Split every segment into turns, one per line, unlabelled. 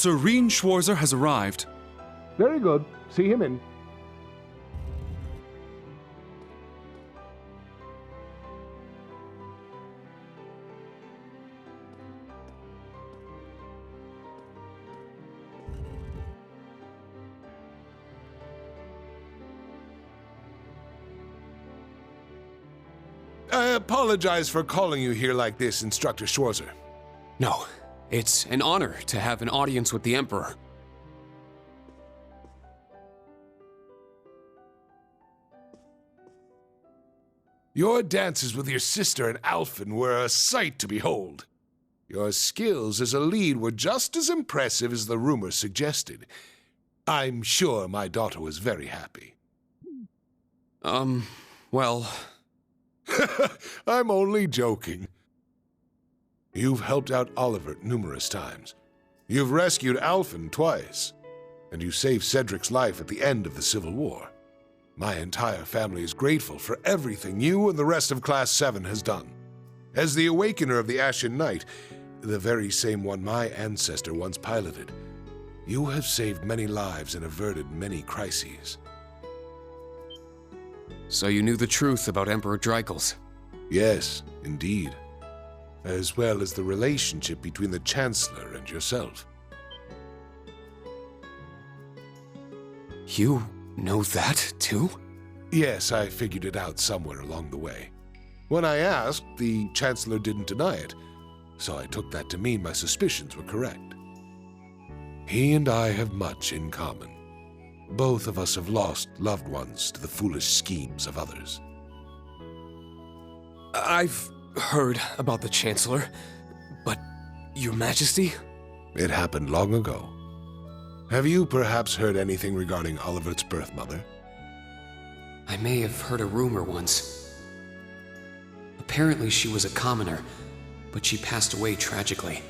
Serene Schwarzer has arrived.
Very good. See him in.
I apologize for calling you here like this, Instructor Schwarzer.
No, it's an honor to have an audience with the Emperor.
Your dances with your sister and Alphen were a sight to behold. Your skills as a lead were just as impressive as the rumors suggested. I'm sure my daughter was very happy.
Well...
I'm only joking. You've helped out Oliver numerous times. You've rescued Alphen twice. And you saved Cedric's life at the end of the Civil War. My entire family is grateful for everything you and the rest of Class 7 has done. As the Awakener of the Ashen Knight, the very same one my ancestor once piloted, you have saved many lives and averted many crises.
So you knew the truth about Emperor Dreikels?
Yes, indeed. As well as the relationship between the Chancellor and yourself.
You know that, too?
Yes, I figured it out somewhere along the way. When I asked, the Chancellor didn't deny it, so I took that to mean my suspicions were correct. He and I have much in common. Both of us have lost loved ones to the foolish schemes of others.
I've heard about the Chancellor, but Your Majesty?
It happened long ago. Have you perhaps heard anything regarding Olivert's birth mother?
I may have heard a rumor once. Apparently she was a commoner, but she passed away tragically.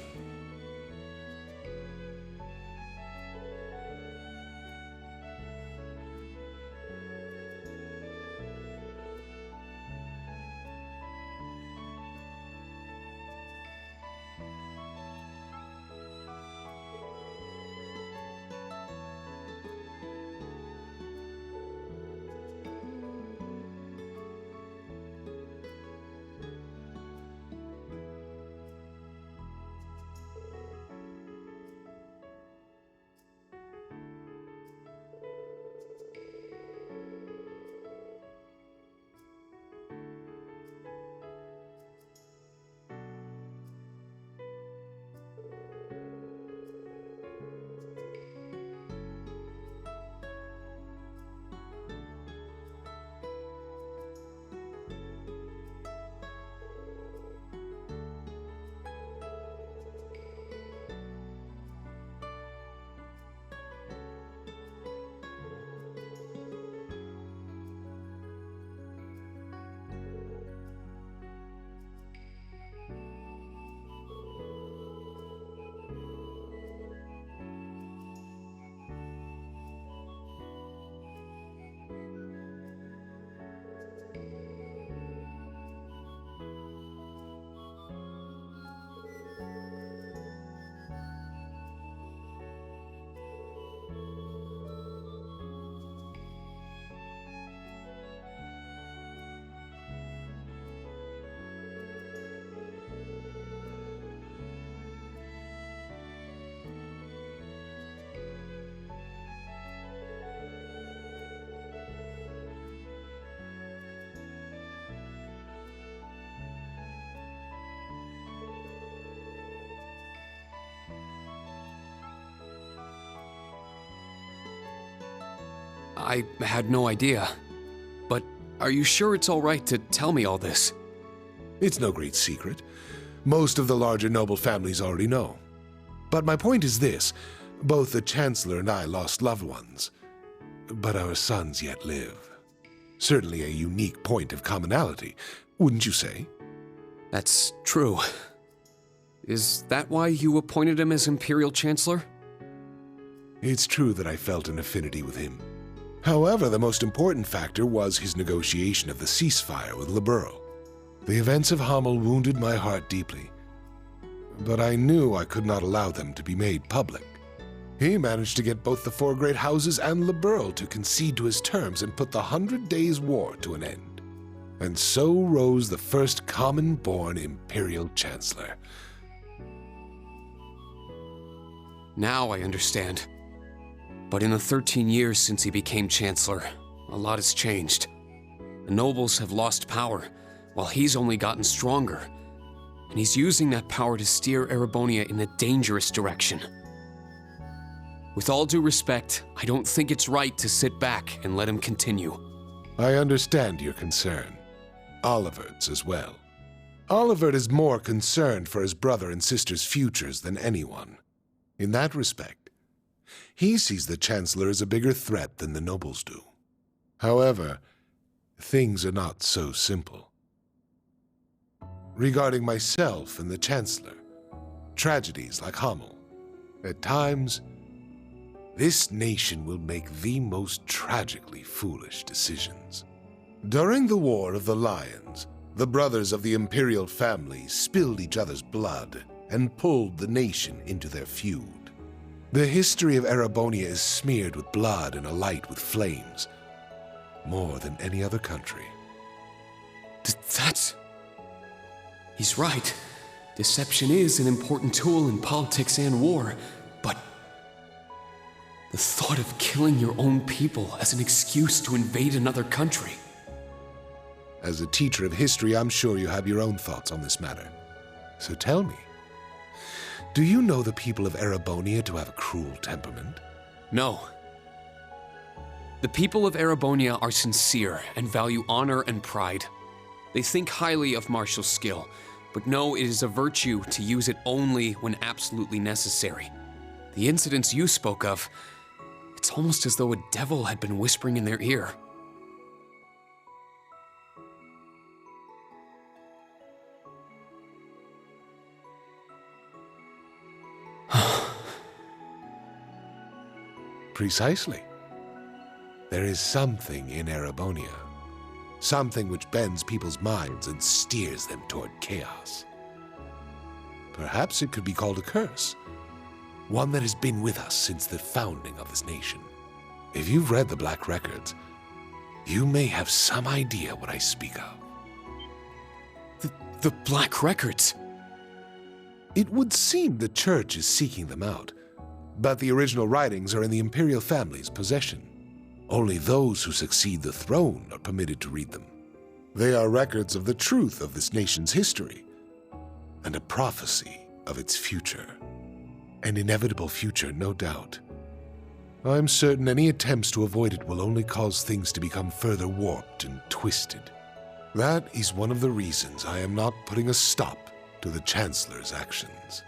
I had no idea. But are you sure it's all right to tell me all this?
It's no great secret. Most of the larger noble families already know. But my point is this. Both the Chancellor and I lost loved ones. But our sons yet live. Certainly a unique point of commonality, wouldn't you say?
That's true. Is that why you appointed him as Imperial Chancellor?
It's true that I felt an affinity with him. However, the most important factor was his negotiation of the ceasefire with Liberl. The events of Hamel wounded my heart deeply, but I knew I could not allow them to be made public. He managed to get both the four great houses and Liberl to concede to his terms and put the 100 Days' War to an end. And so rose the first common-born Imperial Chancellor.
Now I understand. But in the 13 years since he became Chancellor, a lot has changed. The nobles have lost power, while he's only gotten stronger. And he's using that power to steer Erebonia in a dangerous direction. With all due respect, I don't think it's right to sit back and let him continue.
I understand your concern. Olivert's as well. Olivert is more concerned for his brother and sister's futures than anyone. In that respect, he sees the Chancellor as a bigger threat than the nobles do. However, things are not so simple. Regarding myself and the Chancellor, tragedies like Hamel, at times, this nation will make the most tragically foolish decisions. During the War of the Lions, the brothers of the Imperial family spilled each other's blood and pulled the nation into their feud. The history of Erebonia is smeared with blood and alight with flames, more than any other country.
That's... He's right. Deception is an important tool in politics and war, but the thought of killing your own people as an excuse to invade another country.
As a teacher of history, I'm sure you have your own thoughts on this matter. So tell me, do you know the people of Erebonia to have a cruel temperament?
No. The people of Erebonia are sincere and value honor and pride. They think highly of martial skill, but know it is a virtue to use it only when absolutely necessary. The incidents you spoke of, it's almost as though a devil had been whispering in their ear.
Precisely. There is something in Erebonia. Something which bends people's minds and steers them toward chaos. Perhaps it could be called a curse. One that has been with us since the founding of this nation. If you've read the Black Records, you may have some idea what I speak of.
The Black Records?
It would seem the Church is seeking them out, but the original writings are in the Imperial family's possession. Only those who succeed the throne are permitted to read them. They are records of the truth of this nation's history, and a prophecy of its future. An inevitable future, no doubt. I'm certain any attempts to avoid it will only cause things to become further warped and twisted. That is one of the reasons I am not putting a stop to the Chancellor's actions.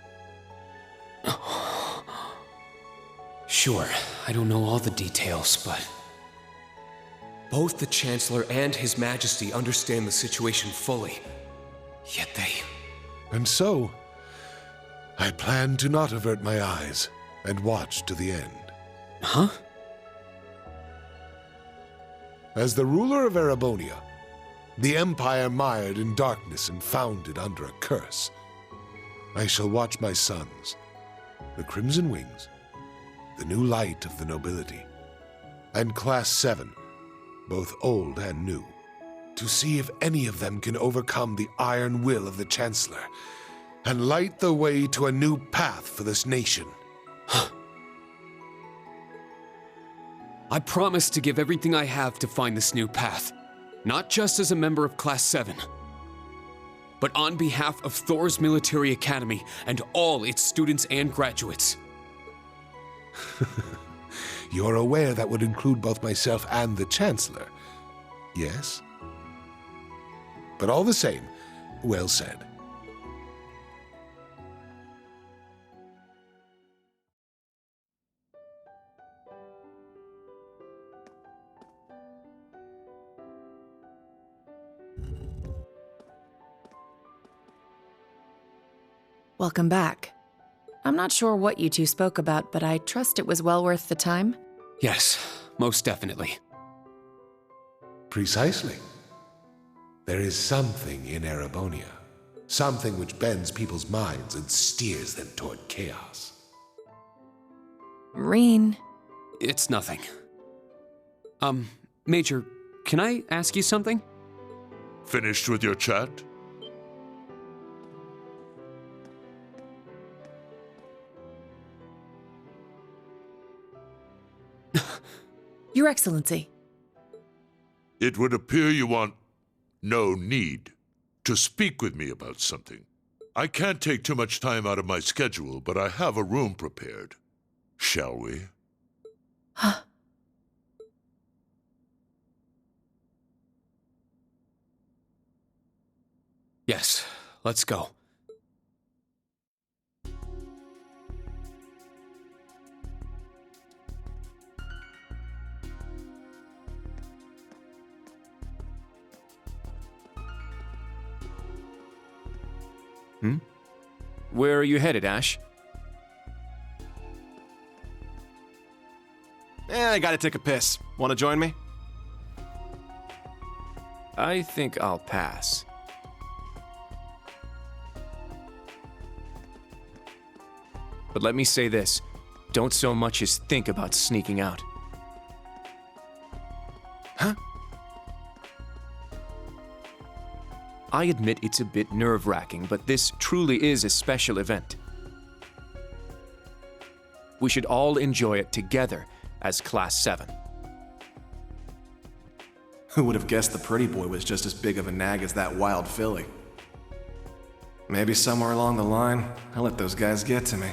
Sure, I don't know all the details, but both the Chancellor and His Majesty understand the situation fully. Yet they...
And so, I plan to not avert my eyes and watch to the end.
Huh?
As the ruler of Erebonia, the empire mired in darkness and founded under a curse, I shall watch my sons, the Crimson Wings, the new light of the nobility, and Class 7, both old and new, to see if any of them can overcome the iron will of the Chancellor and light the way to a new path for this nation.
I promise to give everything I have to find this new path, not just as a member of Class 7, but on behalf of Thor's Military Academy and all its students and graduates.
You're aware that would include both myself and the Chancellor, yes? But all the same, well said.
Welcome back. I'm not sure what you two spoke about, but I trust it was well worth the time.
Yes, most definitely.
Precisely. There is something in Erebonia. Something which bends people's minds and steers them toward chaos.
Reen.
It's nothing. Major, can I ask you something?
Finished with your chat?
Your Excellency.
It would appear you want no need to speak with me about something. I can't take too much time out of my schedule, but I have a room prepared. Shall we?
Huh?
Yes, let's go.
Where are you headed, Ash?
I gotta take a piss. Wanna join me?
I think I'll pass. But let me say this, don't so much as think about sneaking out.
Huh?
I admit it's a bit nerve-wracking, but this truly is a special event. We should all enjoy it together as Class 7.
Who would have guessed the pretty boy was just as big of a nag as that wild filly? Maybe somewhere along the line, I let those guys get to me.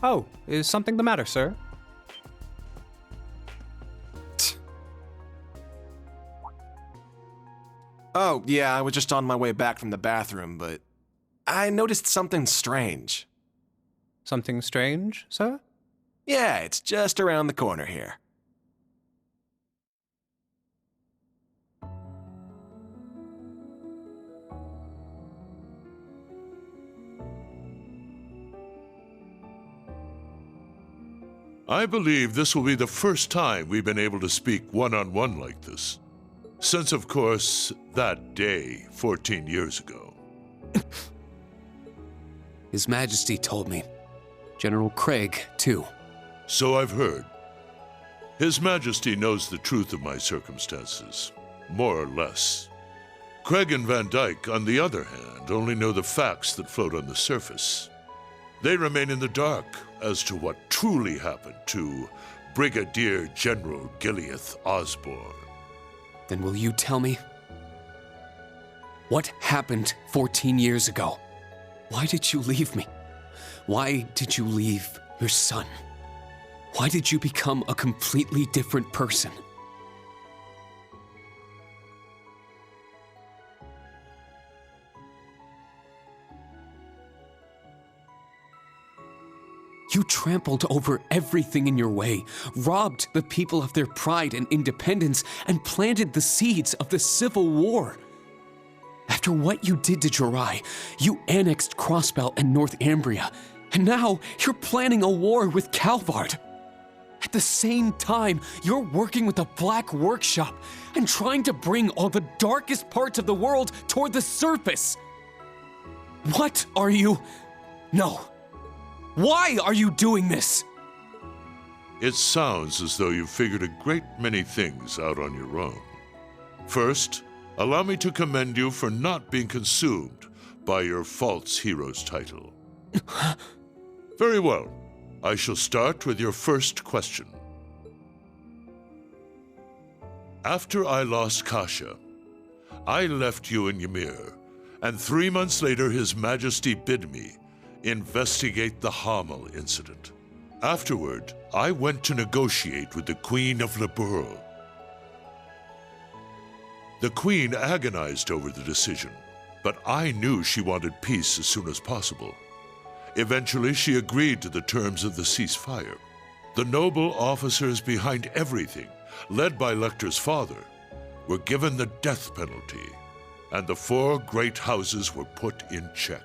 Oh, is something the matter, sir?
Oh, yeah, I was just on my way back from the bathroom, but I noticed something strange.
Something strange, sir?
Yeah, it's just around the corner here.
I believe this will be the first time we've been able to speak one-on-one like this. Since, of course, that day 14 years ago.
His Majesty told me. General Craig, too.
So I've heard. His Majesty knows the truth of my circumstances, more or less. Craig and Van Dyke, on the other hand, only know the facts that float on the surface. They remain in the dark as to what truly happened to Brigadier General Gileath Osborne.
Then will you tell me? What happened 14 years ago? Why did you leave me? Why did you leave your son? Why did you become a completely different person? You trampled over everything in your way, robbed the people of their pride and independence, and planted the seeds of the Civil War. After what you did to Jirai, you annexed Crossbell and Northumbria, and now you're planning a war with Calvard. At the same time, you're working with the Black Workshop and trying to bring all the darkest parts of the world toward the surface. What are you... No. Why are you doing this?
It sounds as though you've figured a great many things out on your own. First, allow me to commend you for not being consumed by your false hero's title. Very well. I shall start with your first question. After I lost Kasha, I left you in Ymir, and 3 months later His Majesty bid me investigate the Hamel incident. Afterward, I went to negotiate with the Queen of Liberl. The Queen agonized over the decision, but I knew she wanted peace as soon as possible. Eventually, she agreed to the terms of the ceasefire. The noble officers behind everything, led by Lecter's father, were given the death penalty, and the 4 great houses were put in check.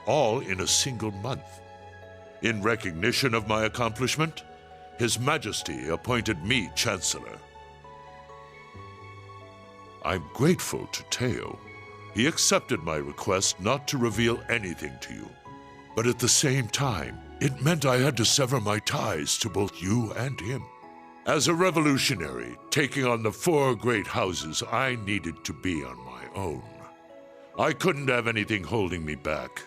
All in a single month. In recognition of my accomplishment, His Majesty appointed me Chancellor. I'm grateful to Teo. He accepted my request not to reveal anything to you. But at the same time, It meant I had to sever my ties to both you and him. As a revolutionary, taking on the 4 great houses, I needed to be on my own. I couldn't have anything holding me back.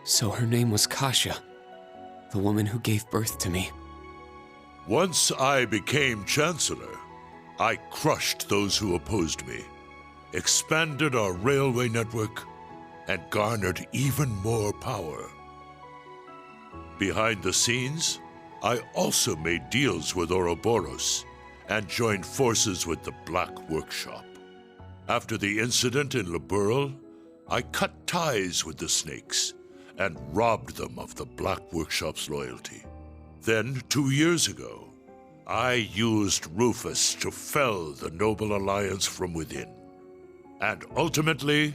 So her name was Kasia, the woman who gave birth to me.
Once I became Chancellor, I crushed those who opposed me, expanded our railway network, and garnered even more power. Behind the scenes, I also made deals with Ouroboros and joined forces with the Black Workshop. After the incident in Liberl, I cut ties with the Snakes and robbed them of the Black Workshop's loyalty. Then, 2 years ago, I used Rufus to fell the Noble Alliance from within. And ultimately,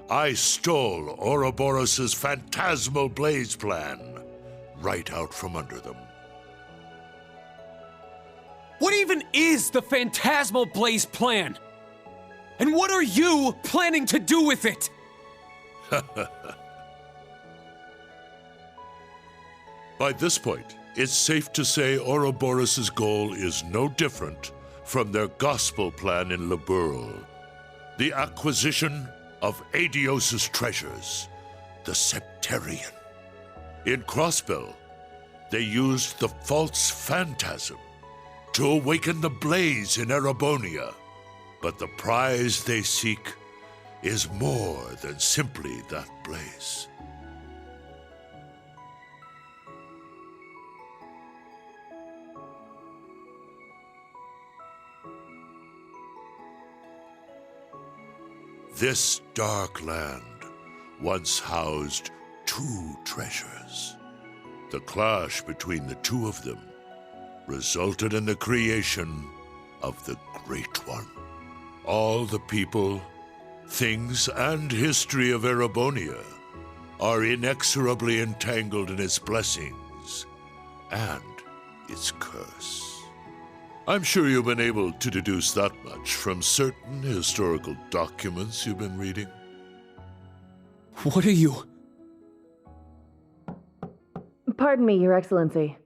I stole Ouroboros' phantasmal blaze plan right out from under them.
What even is the Phantasmal Blaze plan? And what are you planning to do with it?
By this point, it's safe to say Ouroboros' goal is no different from their gospel plan in Liberl. The acquisition of Adios' treasures, the Septarian. In Crossbell, they used the false phantasm to awaken the blaze in Erebonia. But the prize they seek is more than simply that blaze. This dark land once housed 2 treasures. The clash between the 2 of them resulted in the creation of the Great One. All the people, things, and history of Erebonia are inexorably entangled in its blessings and its curse. I'm sure you've been able to deduce that much from certain historical documents you've been reading.
What are you?
Pardon me, Your Excellency.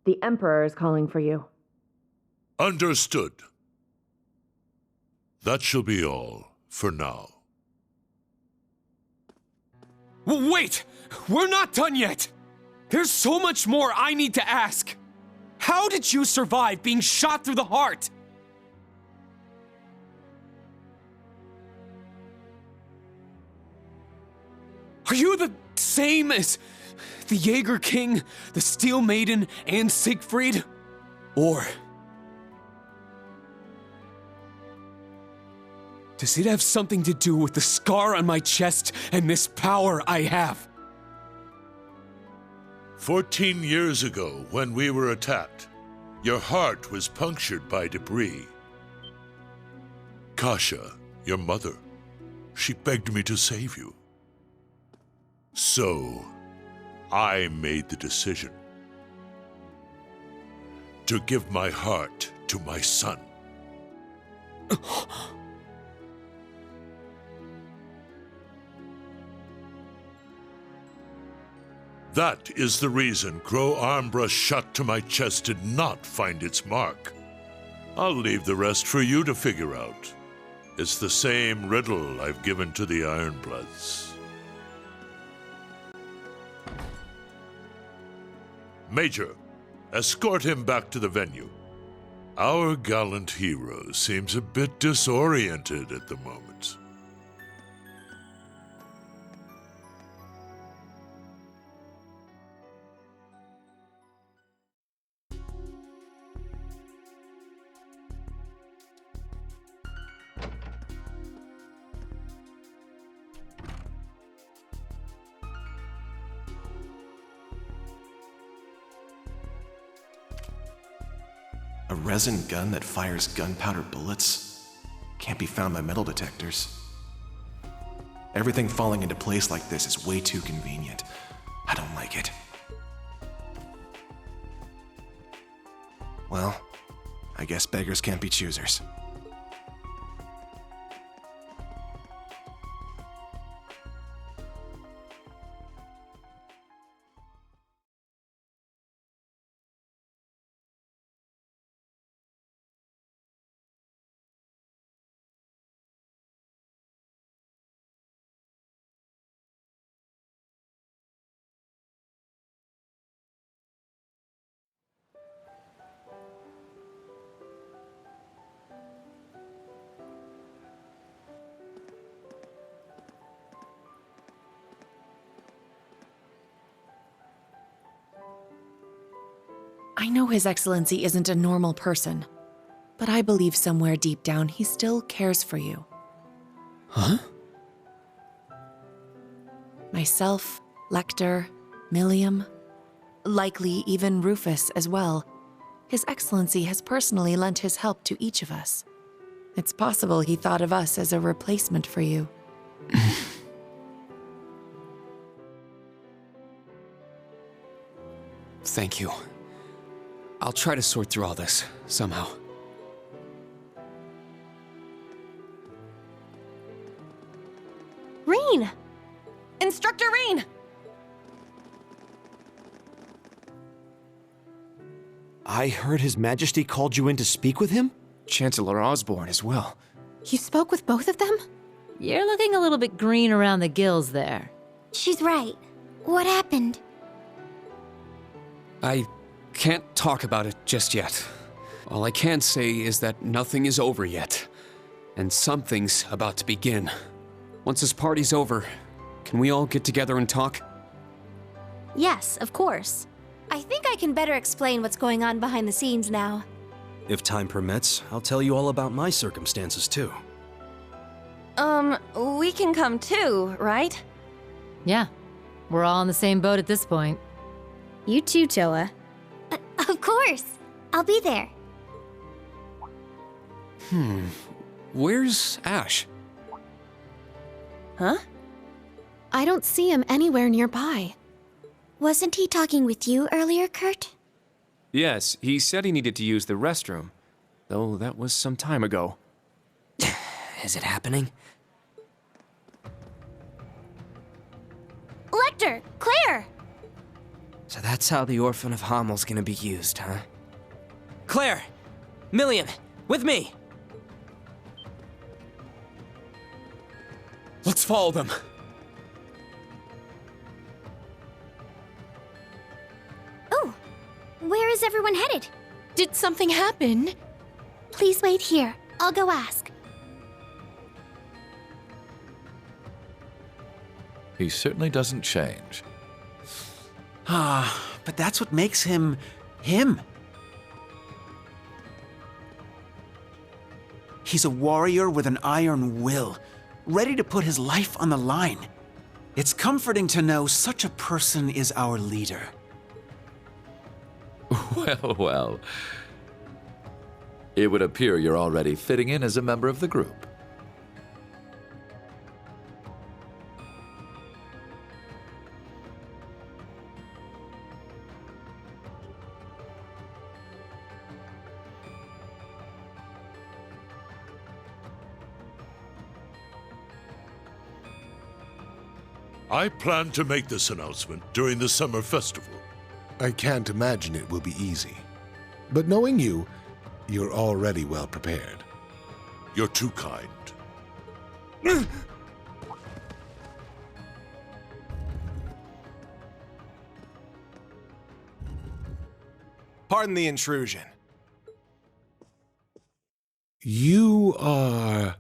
The Emperor is calling for you.
Understood. That shall be all for now.
Wait! We're not done yet! There's so much more I need to ask! How did you survive being shot through the heart? Are you the same as the Jaeger King, the Steel Maiden, and Siegfried? Or does it have something to do with the scar on my chest and this power I have?
14 years ago, when we were attacked, your heart was punctured by debris. Kasia, your mother, she begged me to save you. So, I made the decision to give my heart to my son. That is the reason Gro Armbrush shot to my chest did not find its mark. I'll leave the rest for you to figure out. It's the same riddle I've given to the Ironbloods. Major, escort him back to the venue. Our gallant hero seems a bit disoriented at the moment.
A resin gun that fires gunpowder bullets? Can't be found by metal detectors. Everything falling into place like this is way too convenient. I don't like it. Well, I guess beggars can't be choosers.
I know His Excellency isn't a normal person, but I believe somewhere deep down he still cares for you.
Huh?
Myself, Lecter, Milliam, likely even Rufus as well. His Excellency has personally lent his help to each of us. It's possible he thought of us as a replacement for you.
Thank you. I'll try to sort through all this, somehow.
Rean! Instructor Rean!
I heard His Majesty called you in to speak with him?
Chancellor Osborne as well.
You spoke with both of them?
You're looking a little bit green around the gills there.
She's right. What happened?
I can't talk about it just yet. All I can say is that nothing is over yet, and something's about to begin. Once this party's over, can we all get together and talk?
Yes, of course. I think I can better explain what's going on behind the scenes now.
If time permits, I'll tell you all about my circumstances too.
We can come too, right?
Yeah, we're all on the same boat at this point.
You too, Toa. Of course. I'll be there.
Where's Ash?
Huh?
I don't see him anywhere nearby. Wasn't he talking with you earlier, Kurt?
Yes, he said he needed to use the restroom, though that was some time ago.
Is it happening?
Lecter! Claire!
So that's how the Orphan of Hammel's gonna be used, huh? Claire! Milliam! With me!
Let's follow them.
Oh! Where is everyone headed?
Did something happen?
Please wait here. I'll go ask.
He certainly doesn't change.
But that's what makes him... him. He's a warrior with an iron will, ready to put his life on the line. It's comforting to know such a person is our leader.
Well, well. It would appear you're already fitting in as a member of the group.
I plan to make this announcement during the summer festival.
I can't imagine it will be easy. But knowing you, you're already well prepared.
You're too kind.
Pardon the intrusion.
You are...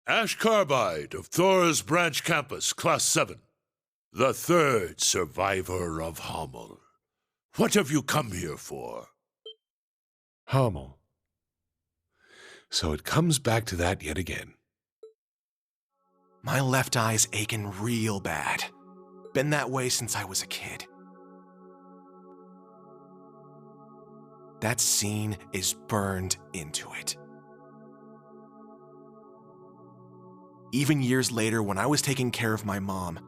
Ash Carbide of Thor's Branch Campus, Class 7. The third survivor of Hammel. What have you come here for?
Hammel. So it comes back to that yet again.
My left eye's aching real bad. Been that way since I was a kid. That scene is burned into it. Even years later, when I was taking care of my mom,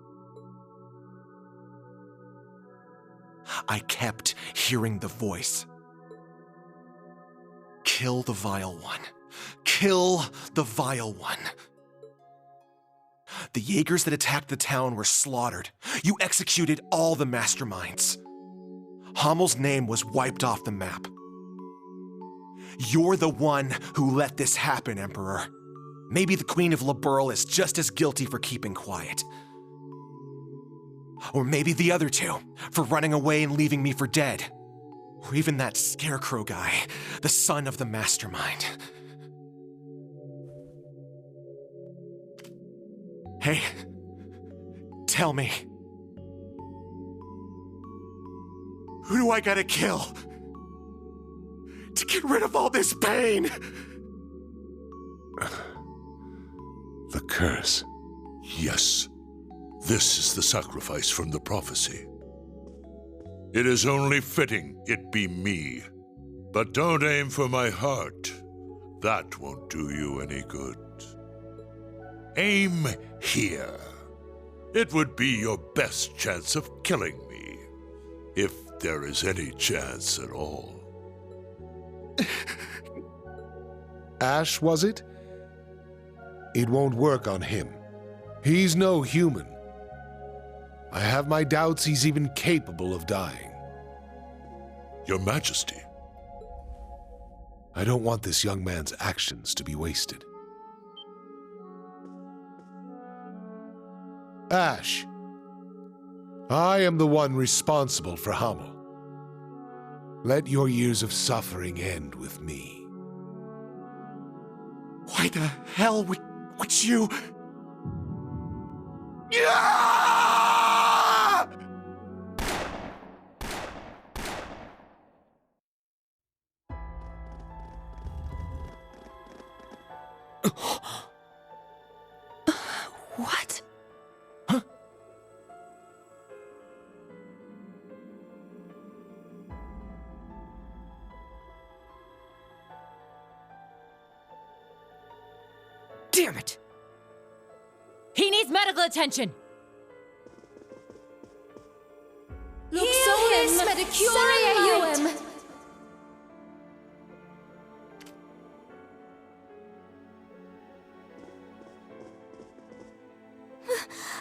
I kept hearing the voice. Kill the Vile One. Kill the Vile One. The Jaegers that attacked the town were slaughtered. You executed all the masterminds. Hammel's name was wiped off the map. You're the one who let this happen, Emperor. Maybe the Queen of Liberl is just as guilty for keeping quiet. Or maybe the other two, for running away and leaving me for dead. Or even that Scarecrow guy, the son of the mastermind. Hey, tell me. Who do I gotta kill? to get rid of all this pain!
The curse.
Yes, this is the sacrifice from the prophecy. It is only fitting it be me. But don't aim for my heart. That won't do you any good. Aim here. It would be your best chance of killing me, if there is any chance at all.
Ash, was it? It won't work on him. He's no human. I have my doubts he's even capable of dying.
Your Majesty.
I don't want this young man's actions to be wasted. Ash, I am the one responsible for Hamel. Let your years of suffering end with me.
Why the hell would you...
What?
Damn it! He needs medical attention!
Luxonis medicure eum!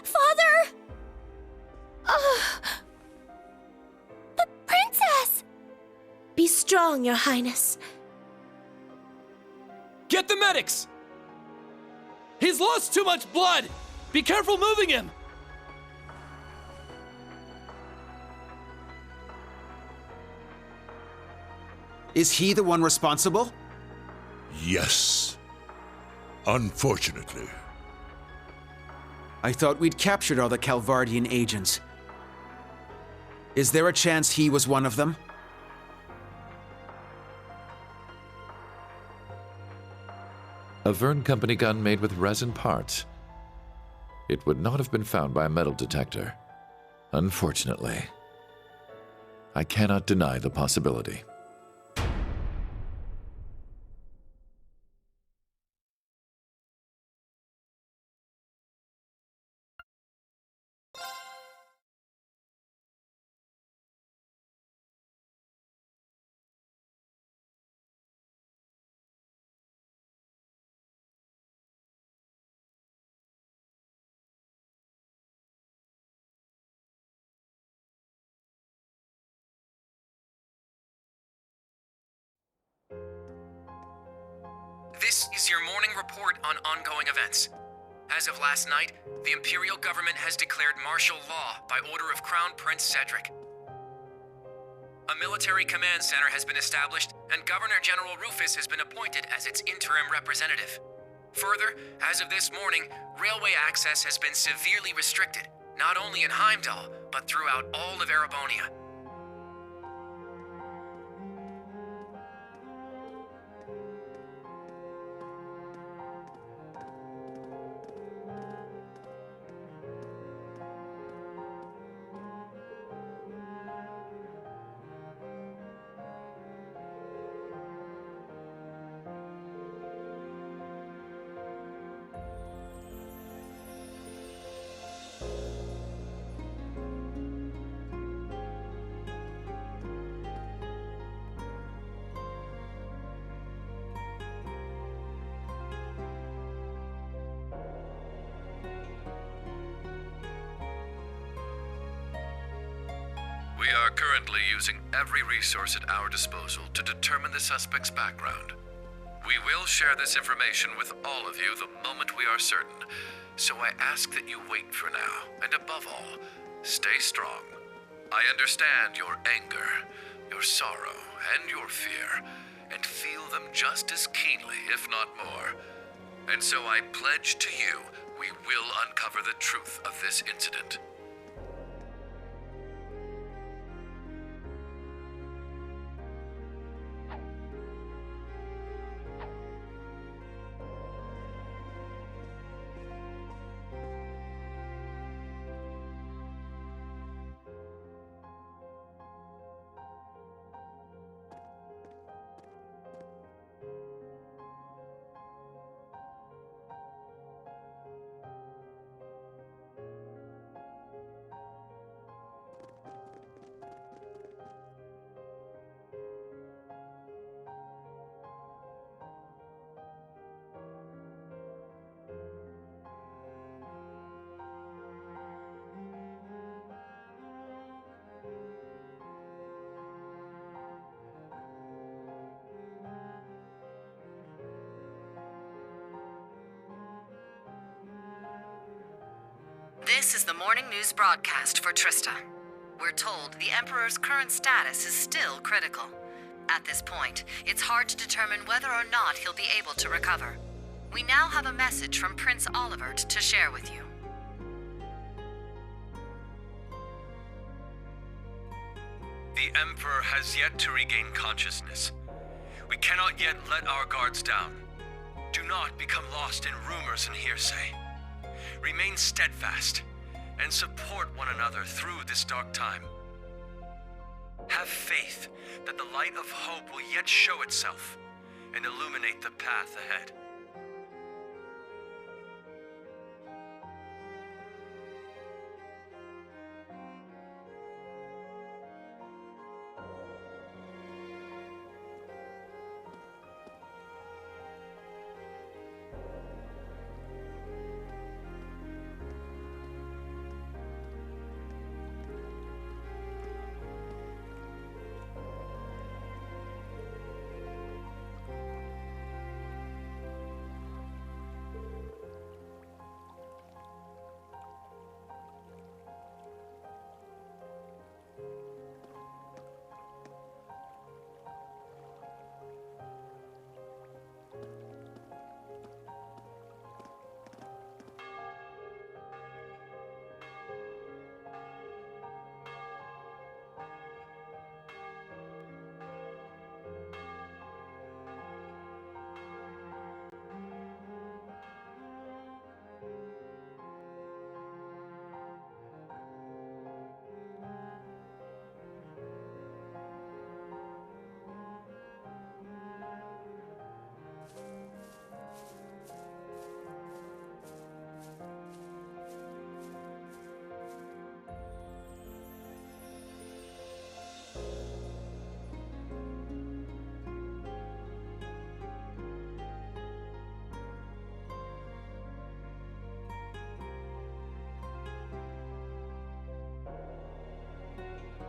Father! The princess! Be strong, Your Highness.
Get the medics! He's lost too much blood! Be careful moving him!
Is he the one responsible?
Yes. Unfortunately.
I thought we'd captured all the Calvardian agents. Is there a chance he was one of them?
A Verne Company gun made with resin parts. It would not have been found by a metal detector. Unfortunately. I cannot deny the possibility.
This is your morning report on ongoing events. As of last night, the Imperial government has declared martial law by order of Crown Prince Cedric. A military command center has been established, and Governor General Rufus has been appointed as its interim representative. Further, as of this morning, railway access has been severely restricted, not only in Heimdall, but throughout all of Erebonia.
We are currently using every resource at our disposal to determine the suspect's background. We will share this information with all of you the moment we are certain, so I ask that you wait for now, and above all, stay strong. I understand your anger, your sorrow, and your fear, and feel them just as keenly, if not more. And so I pledge to you, we will uncover the truth of this incident.
This is the morning news broadcast for Trista. We're told the Emperor's current status is still critical. At this point, it's hard to determine whether or not he'll be able to recover. We now have a message from Prince Olivert to share with you.
The Emperor has yet to regain consciousness. We cannot yet let our guards down. Do not become lost in rumors and hearsay. Remain steadfast and support one another through this dark time. Have faith that the light of hope will yet show itself and illuminate the path ahead.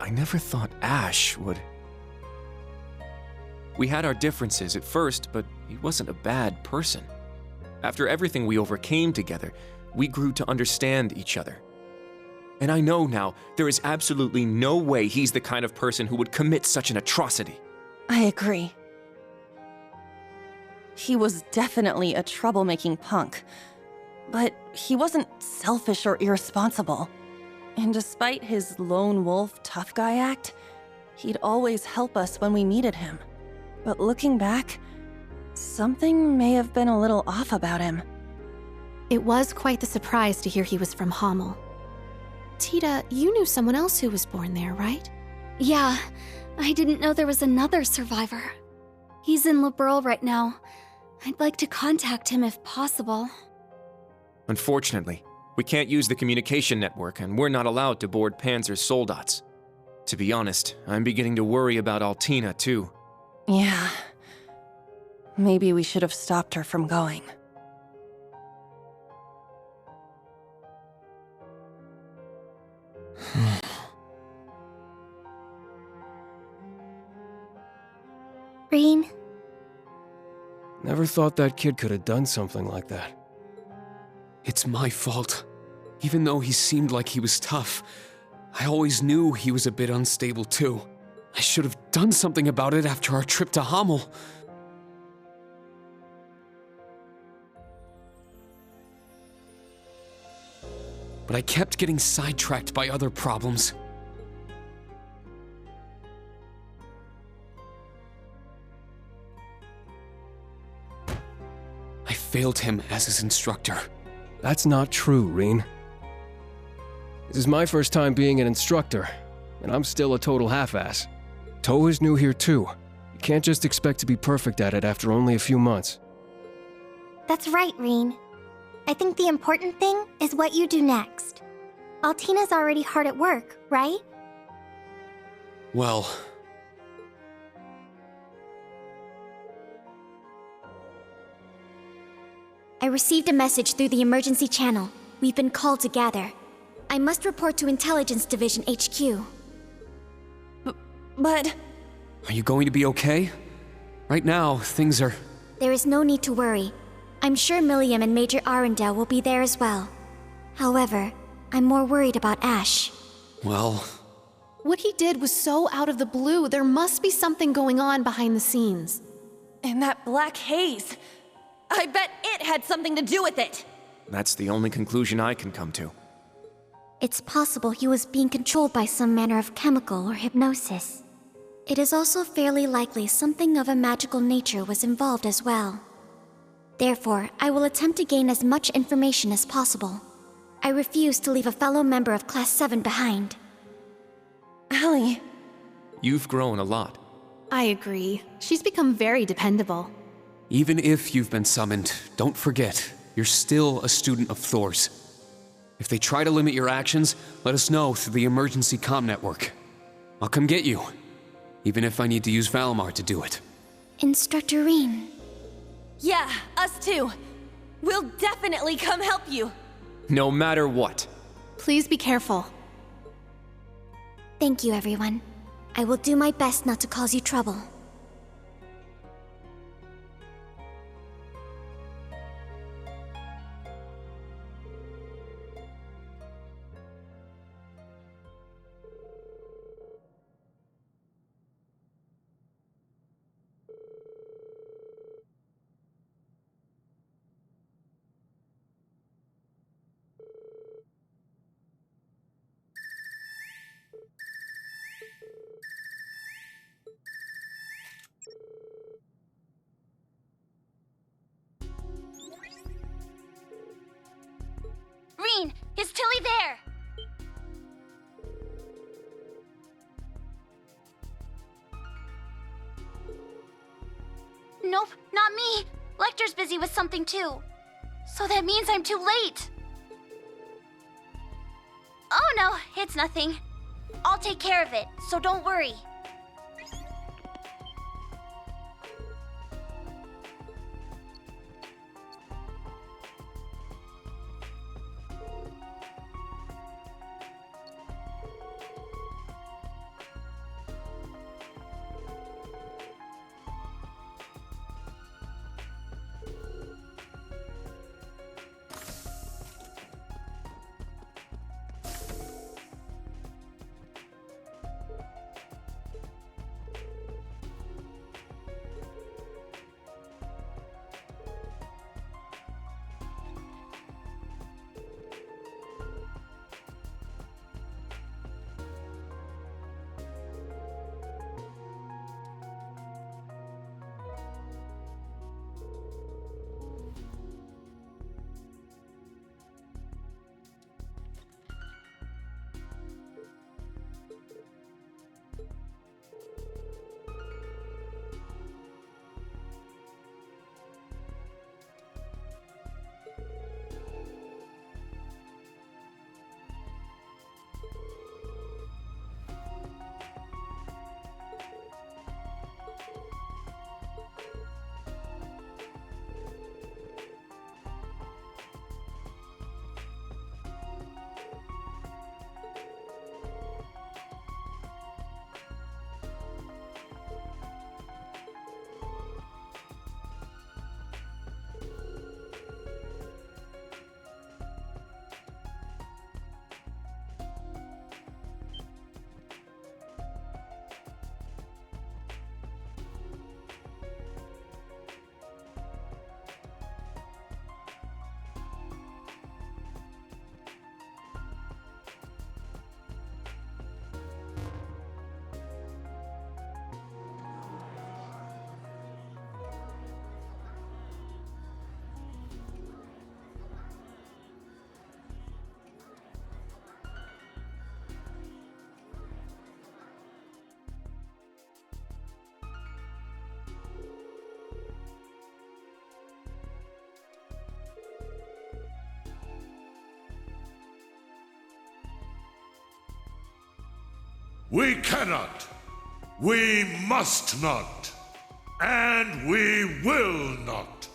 I never thought Ash would... We had our differences at first, but he wasn't a bad person. After everything we overcame together, we grew to understand each other. And I know now there is absolutely no way he's the kind of person who would commit such an atrocity.
I agree. He was definitely a troublemaking punk, but he wasn't selfish or irresponsible. And despite his lone wolf tough guy act, he'd always help us when we needed him. But looking back, something may have been a little off about him.
It was quite the surprise to hear he was from Hamel. Tita, you knew someone else who was born there, right?
Yeah, I didn't know there was another survivor. He's in Liberl right now. I'd like to contact him if possible.
Unfortunately, we can't use the communication network, and we're not allowed to board Panzer's soldats. To be honest, I'm beginning to worry about Altina, too.
Yeah. Maybe we should have stopped her from going.
Rean?
Never thought that kid could have done something like that.
It's my fault. Even though he seemed like he was tough, I always knew he was a bit unstable too. I should have done something about it after our trip to Hamel. But I kept getting sidetracked by other problems. I failed him as his instructor.
That's not true, Rean. This is my first time being an instructor, and I'm still a total half-ass. Toa is new here too. You can't just expect to be perfect at it after only a few months.
That's right, Rean. I think the important thing is what you do next. Altina's already hard at work, right?
Well...
I received a message through the emergency channel. We've been called to gather. I must report to Intelligence Division HQ.
But...
Are you going to be okay? Right now, things are...
There is no need to worry. I'm sure Milliam and Major Arundel will be there as well. However, I'm more worried about Ash.
Well,
What he did was so out of the blue. There must be something going on behind the scenes.
And that black haze. I bet it had something to do with it.
That's the only conclusion I can come to.
It's possible he was being controlled by some manner of chemical or hypnosis. It is also fairly likely something of a magical nature was involved as well. Therefore, I will attempt to gain as much information as possible. I refuse to leave a fellow member of Class 7 behind.
Allie.
You've grown a lot.
I agree. She's become very dependable.
even if you've been summoned, don't forget, you're still a student of Thor's. If they try to limit your actions, let us know through the emergency comm network. I'll come get you, even if I need to use Valimar to do it.
Instructor Rean.
Yeah, us too. We'll definitely come help you.
No matter what.
Please be careful.
Thank you, everyone. I will do my best not to cause you trouble.
Rean, is Tilly there? Nope, not me. Lecter's busy with something too. So that means I'm too late. Oh no, it's nothing. I'll take care of it, so don't worry.
We cannot, we must not, and we will not.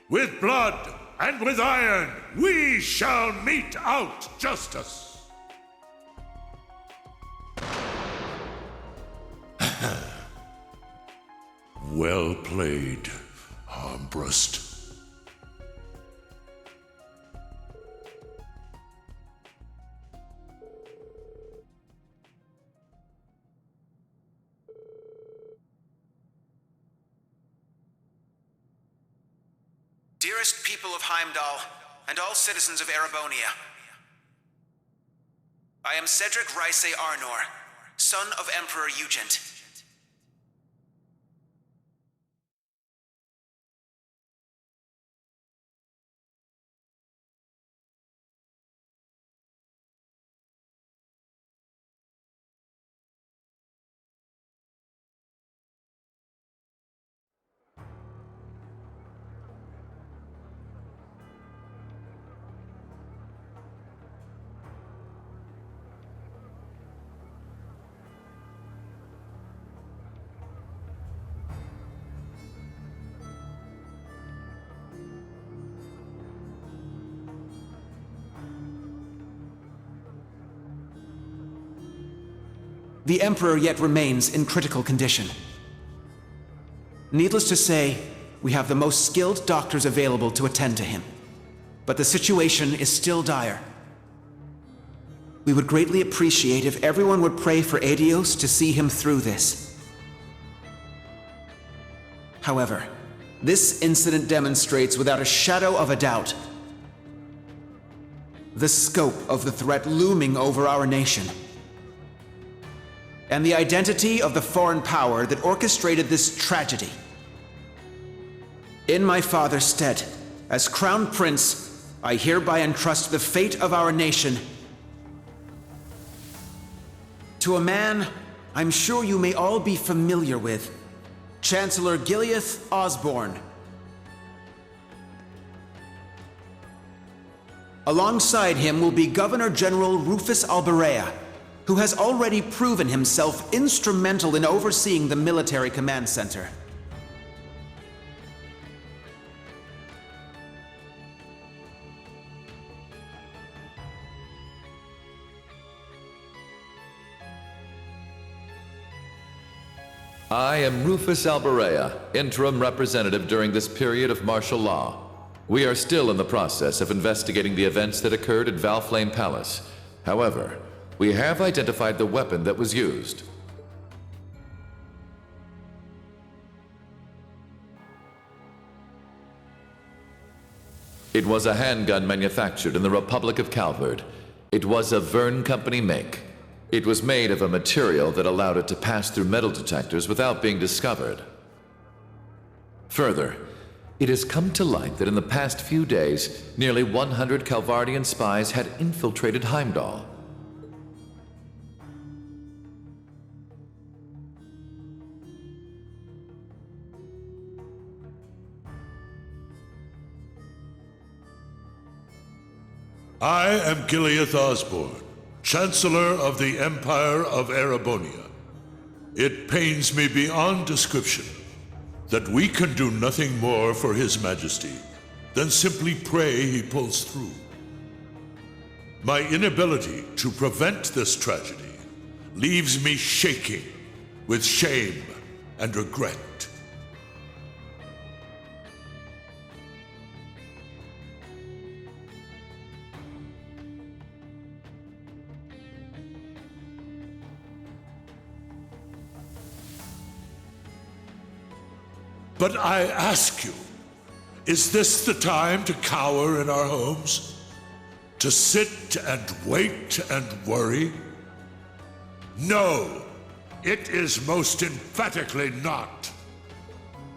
With blood and with iron, we shall mete out justice. Well played, Armbrust.
Dearest people of Heimdall, and all citizens of Erebonia, I am Cedric Rysay Arnor, son of Emperor Eugent. The Emperor yet remains in critical condition. Needless to say, we have the most skilled doctors available to attend to him. But the situation is still dire. We would greatly appreciate if everyone would pray for Aidios to see him through this. However, this incident demonstrates without a shadow of a doubt the scope of the threat looming over our nation, and the identity of the foreign power that orchestrated this tragedy. In my father's stead, as Crown Prince, I hereby entrust the fate of our nation to a man I'm sure you may all be familiar with, Chancellor Gileath Osborne. Alongside him will be Governor General Rufus Alberea, who has already proven himself instrumental in overseeing the military command center.
I am Rufus Alberea, interim representative during this period of martial law. We are still in the process of investigating the events that occurred at Valflame Palace. However, we have identified the weapon that was used. It was a handgun manufactured in the Republic of Calvard. It was a Verne Company make. It was made of a material that allowed it to pass through metal detectors without being discovered. Further, it has come to light that in the past few days, nearly 100 Calvardian spies had infiltrated Heimdall.
I am Gileath Osborne, Chancellor of the Empire of Erebonia. It pains me beyond description that we can do nothing more for His Majesty than simply pray he pulls through. My inability to prevent this tragedy leaves me shaking with shame and regret. But I ask you, is this the time to cower in our homes? To sit and wait and worry? No, it is most emphatically not.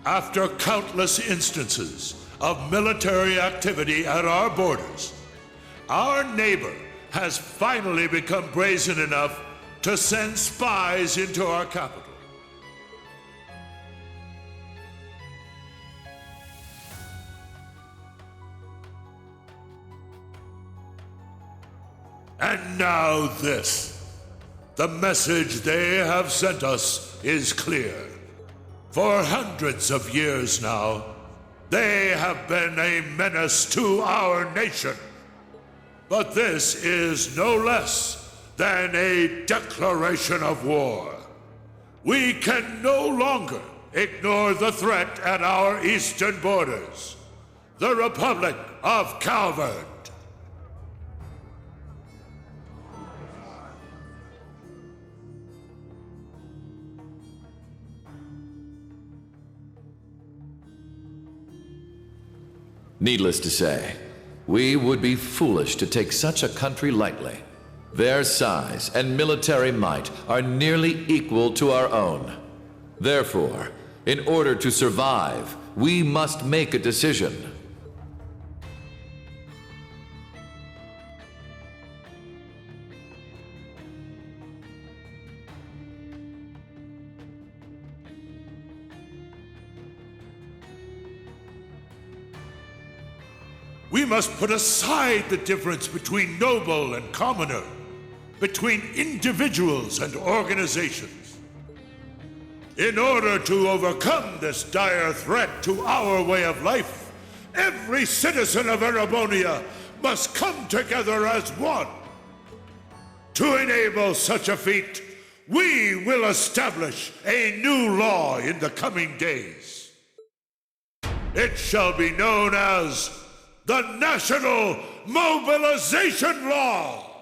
After countless instances of military activity at our borders, our neighbor has finally become brazen enough to send spies into our capital. And now this. The message they have sent us is clear. For hundreds of years now, they have been a menace to our nation. But this is no less than a declaration of war. We can no longer ignore the threat at our eastern borders. The Republic of Calvard.
Needless to say, we would be foolish to take such a country lightly. Their size and military might are nearly equal to our own. Therefore, in order to survive, we must make a decision.
We must put aside the difference between noble and commoner, between individuals and organizations. In order to overcome this dire threat to our way of life, every citizen of Erebonia must come together as one. To enable such a feat, we will establish a new law in the coming days. It shall be known as the National Mobilization Law!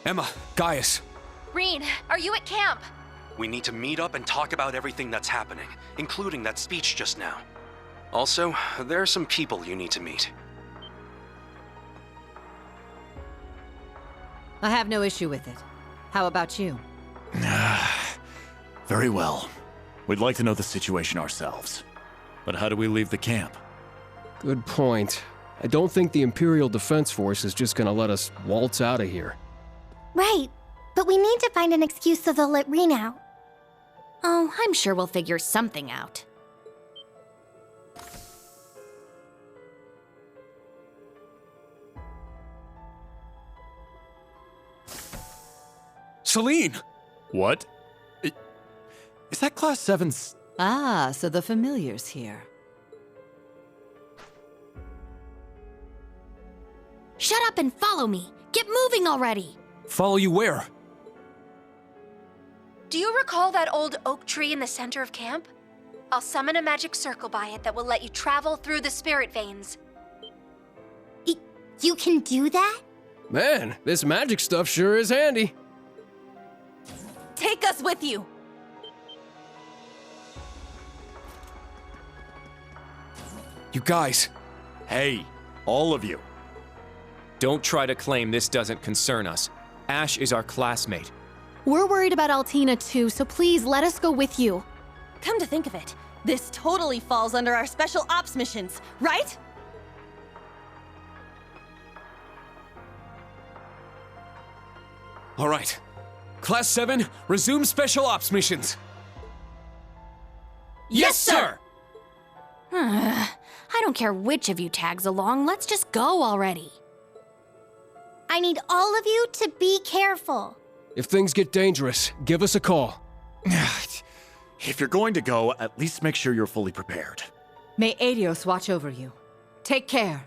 Emma, Gaius.
Rean, are you at camp?
We need to meet up and talk about everything that's happening, including that speech just now. Also, there are some people you need to meet.
I have no issue with it. How about you?
Very well. We'd like to know the situation ourselves. But how do we leave the camp?
Good point. I don't think the Imperial Defense Force is just gonna let us waltz out of here.
Right, but we need to find an excuse so they'll let Rean out. Oh, I'm sure we'll figure something out.
Celine!
What? Is that Class 7's...
Ah, so the familiar's here.
Shut up and follow me! Get moving already!
Follow you where?
Do you recall that old oak tree in the center of camp? I'll summon a magic circle by it that will let you travel through the spirit veins.
You can do that?
Man, this magic stuff sure is handy.
Take us with you!
You guys.
Hey, all of you.
Don't try to claim this doesn't concern us. Ash is our classmate.
We're worried about Altina too, so please let us go with you.
Come to think of it, this totally falls under our special ops missions, right?
All right. Class 7, resume special ops missions. Yes, sir!
I don't care which of you tags along, let's just go already.
I need all of you to be careful.
If things get dangerous, give us a call.
If you're going to go, at least make sure you're fully prepared.
May Adios watch over you. Take care.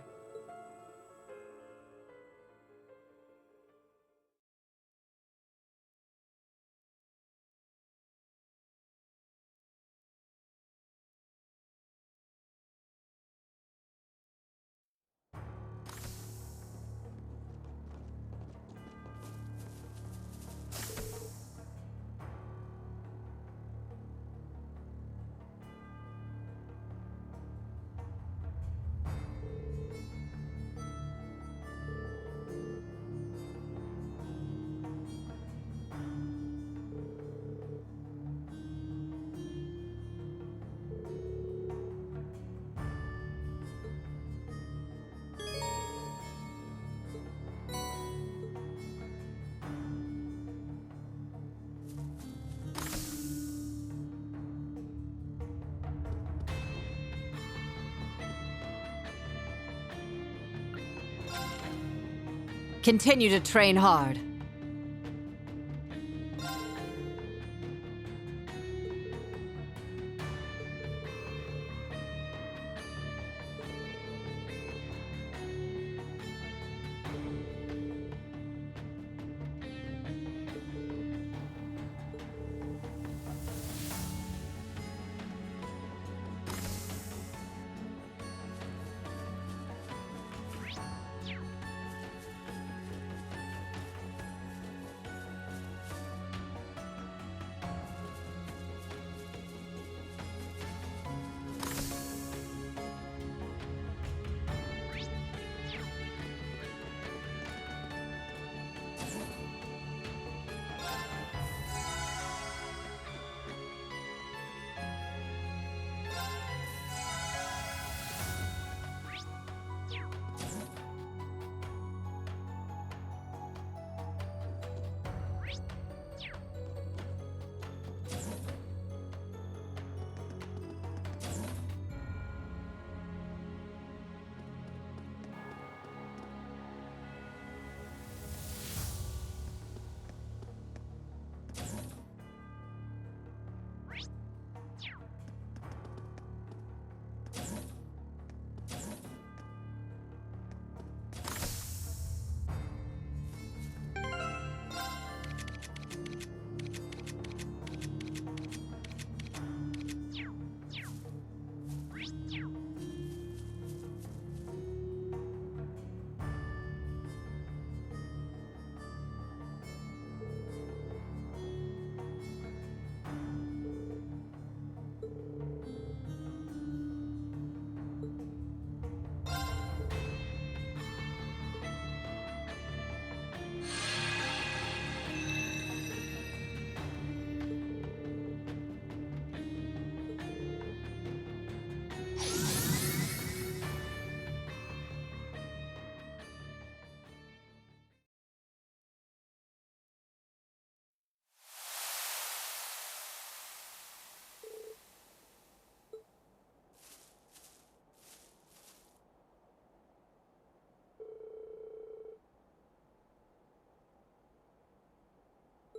Continue to train hard.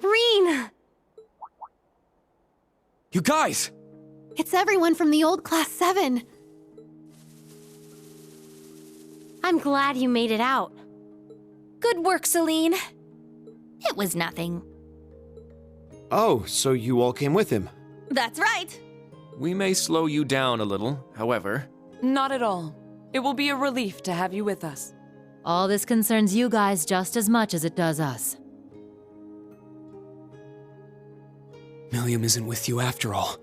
Rean!
You guys!
It's everyone from the old Class 7.
I'm glad you made it out.
Good work, Celine.
It was nothing.
Oh, so you all came with him?
That's right.
We may slow you down a little, however.
Not at all. It will be a relief to have you with us.
All this concerns you guys just as much as it does us.
Milliam isn't with you after all.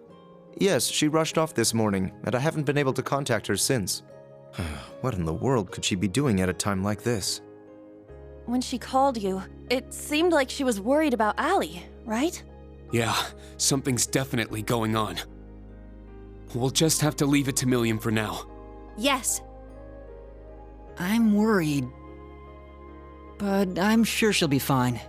Yes, she rushed off this morning, and I haven't been able to contact her since. What in the world could she be doing at a time like this?
When she called you, it seemed like she was worried about Allie, right?
Yeah, something's definitely going on. We'll just have to leave it to Milliam for now.
Yes.
I'm worried, but I'm sure she'll be fine.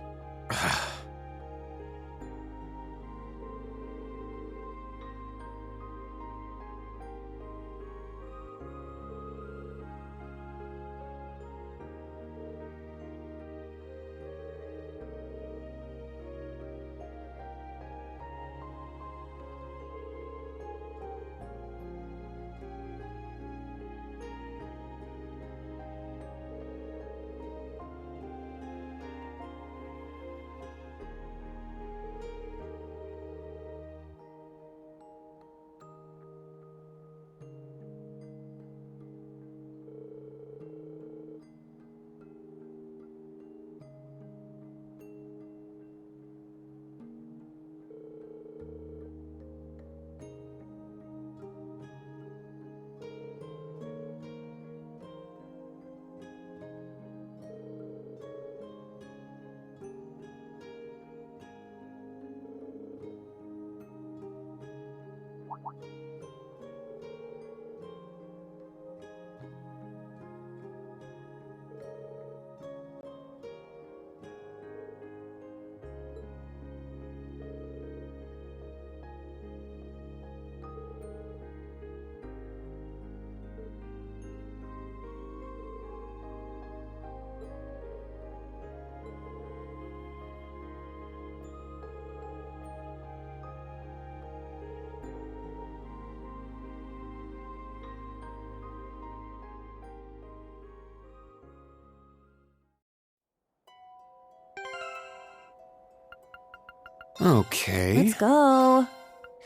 Okay.
Let's go.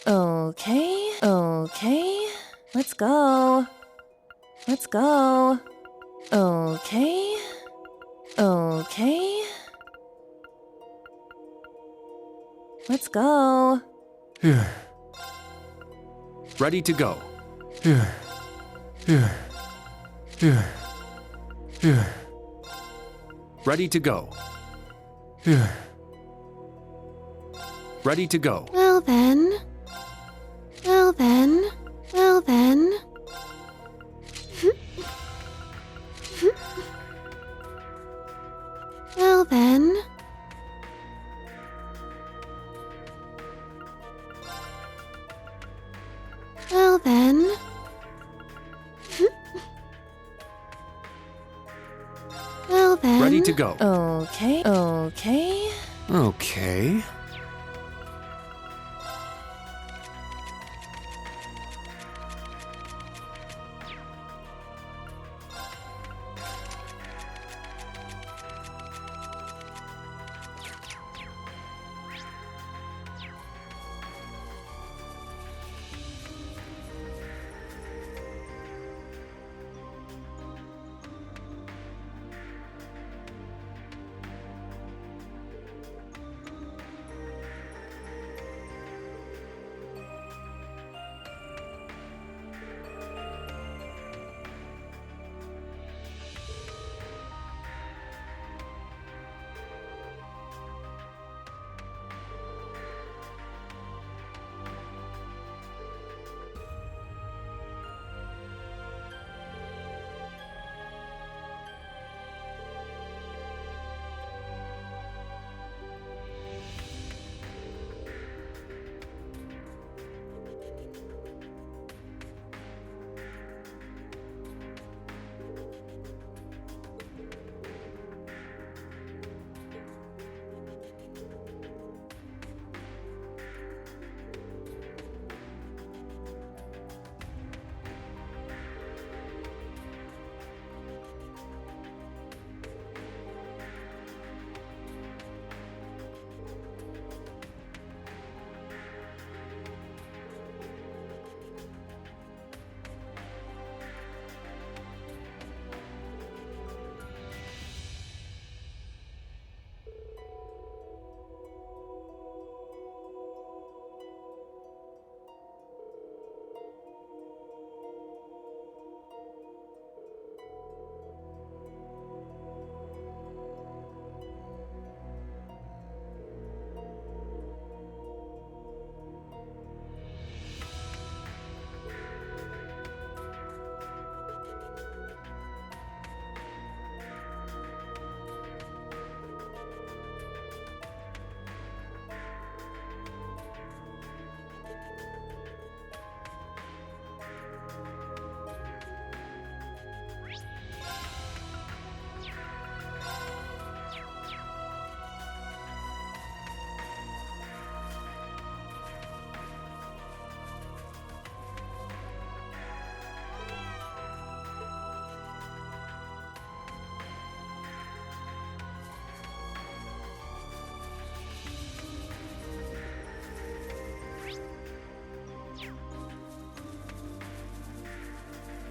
Okay. Okay. Let's go. Let's go. Okay. Okay. Let's go.
Here. Ready to go.
Here. Here. Here. Here.
Ready to go.
Here.
Ready to go.
Well then. Well then. Well then. Well then. Well then. Well then.
Ready to go.
Okay. Okay.
Okay.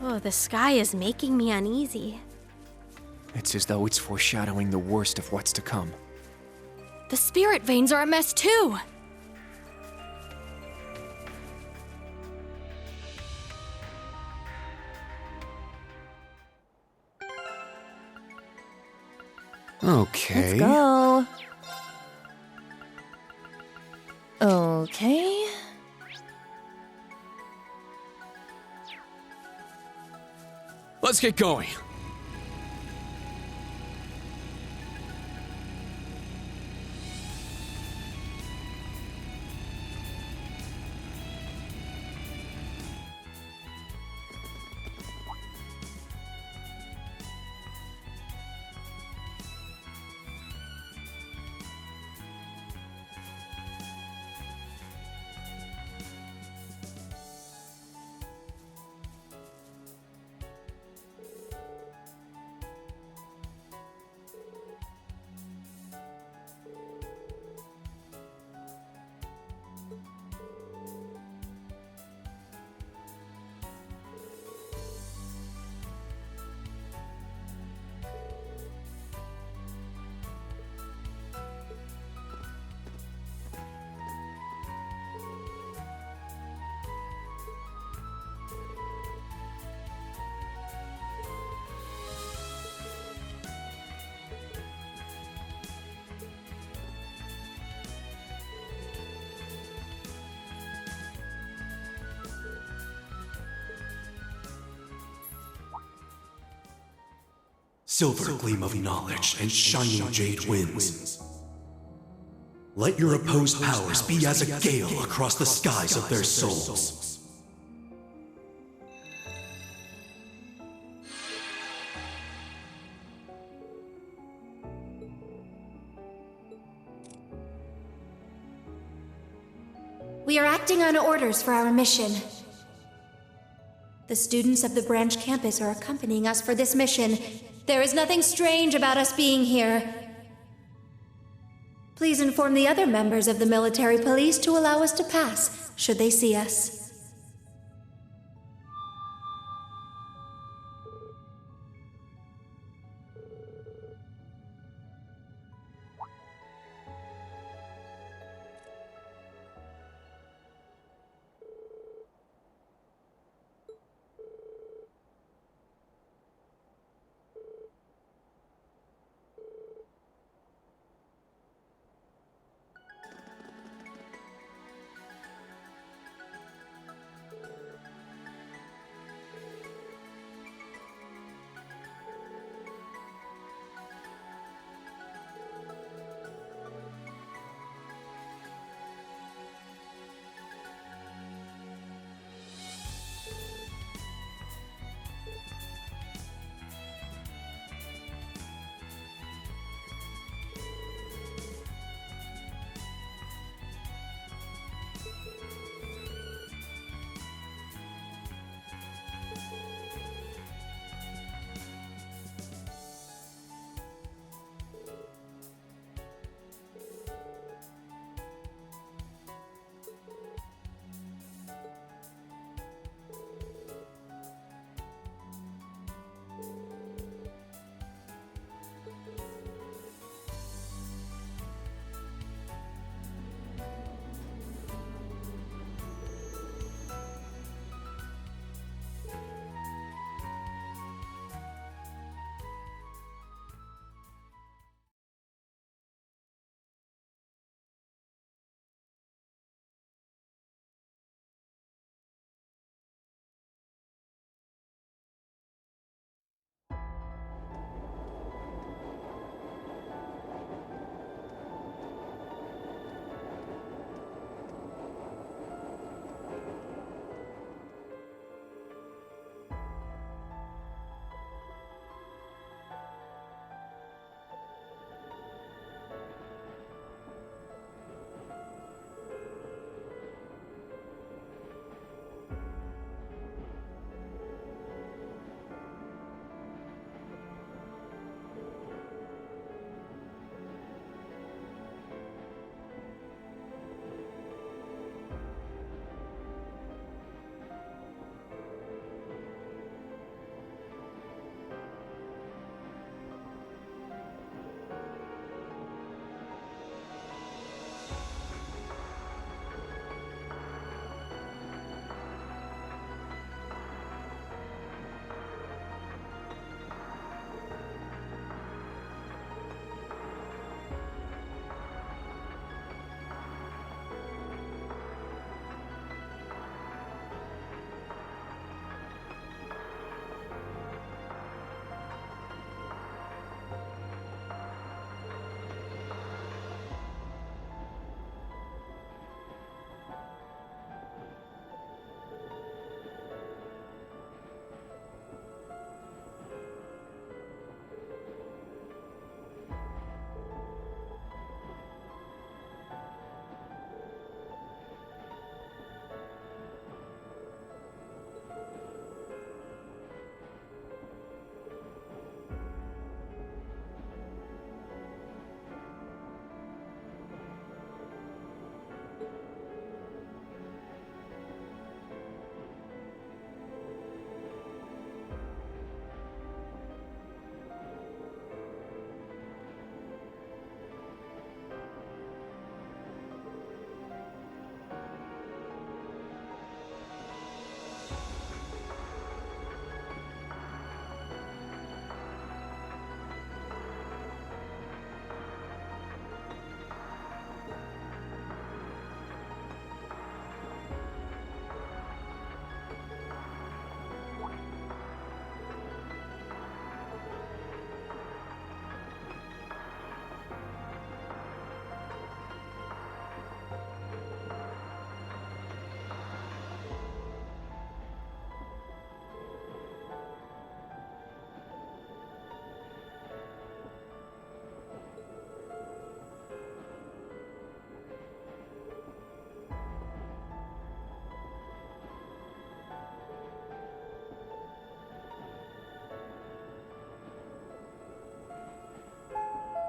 Oh, the sky is making me uneasy.
It's as though it's foreshadowing the worst of what's to come.
The spirit veins are a mess too!
Okay.
Let's go. Okay.
Let's get going.
Silver gleam of knowledge and shining jade winds. Let your opposed powers be as a gale across the skies of their souls.
We are acting on orders for our mission. The students of the branch campus are accompanying us for this mission. There is nothing strange about us being here. Please inform the other members of the military police to allow us to pass, should they see us.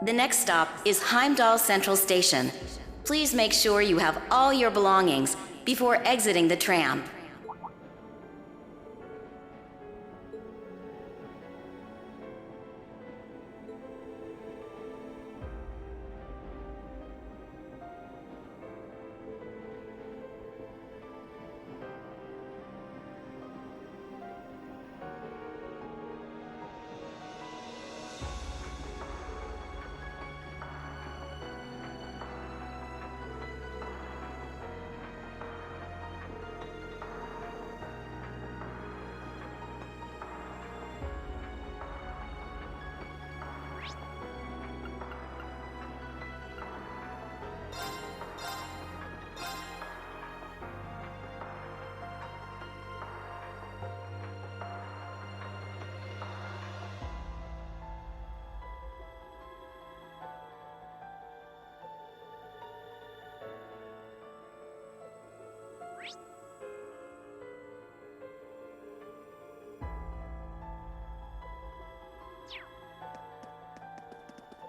The next stop is Heimdall Central Station. Please make sure you have all your belongings before exiting the tram.